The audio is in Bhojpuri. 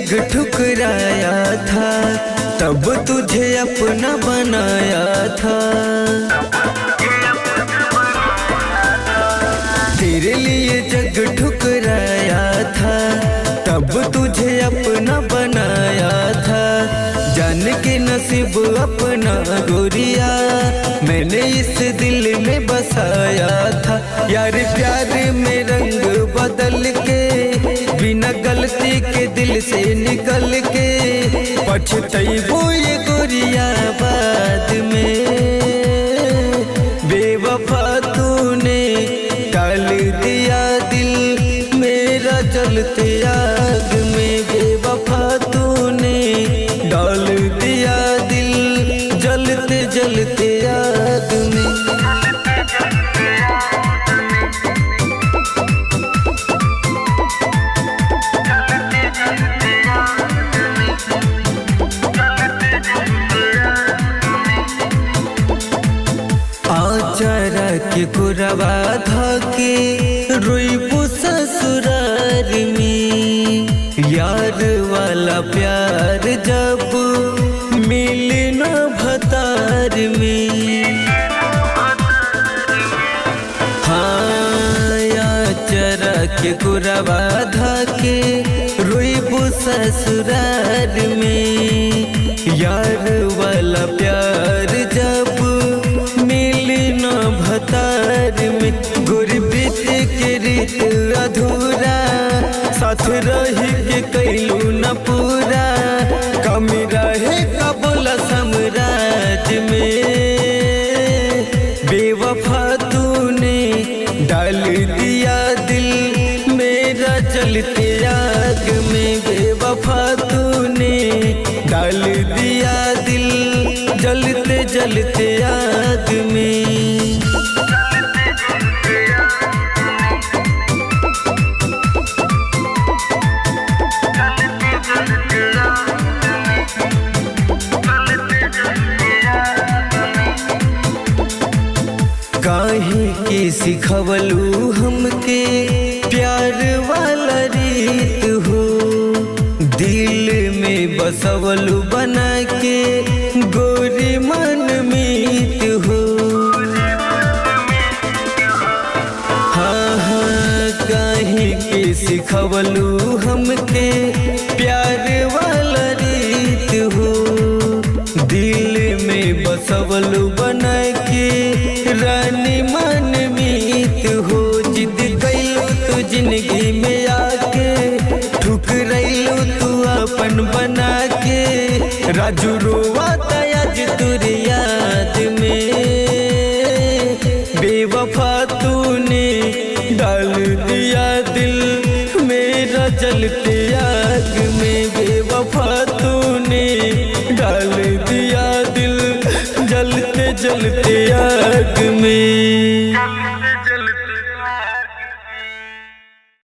जग ठुकराया था, तब तुझे अपना बनाया था। तेरे लिए जग ठुकराया था, तब तुझे अपना बनाया था। जान के नसीब अपना गोरिया मैंने इस दिल में बसाया था। यार प्यार में रंग बदल के बिना गलती के दिल से निकल के पछतैबो ये गोरिया बाद में। बेवफा तूने डाल दिया दिल मेरा जलते आग में। बेवफा तूने डाल दिया दिल जलते जलते आग में। आचारा के कुरवा धाके रोइबो ससुरार में। यार वाला प्यार जब मिले न भतार में। हाँ आचारा के कुरवा धाके रोइबो ससुरार में। यार वाला प्यार जब भतार में। गुरबीत के रीत अधूरा साथ रही के कैलू न पूरा। कमी रहे कबूल साम्राज में। बेवफा तूने डाल दिया दिल मेरा जलते आग में। बेवफा तूने डाल दिया दिल जलते जलते आग में। काहे के सिखवलू हमके प्यार वाला रीत हो। दिल में बसवलू बना के गोरी मन मीत हो। हाँ हाँ काहे के सिखवलू हमके प्यार वाला रीत हो। दिल में बसवलू बना के रानी मन मीत हो। जिद कैलू तू जिंदगी में आके ठुकरैलू तू अपन बना के। राजू रोवाता आज तुर याद में। बेवफा तूने डाल दिया दिल मेरा जलते आग में। बेवफा तूने डाल दिया दिल जलते जलते आग में।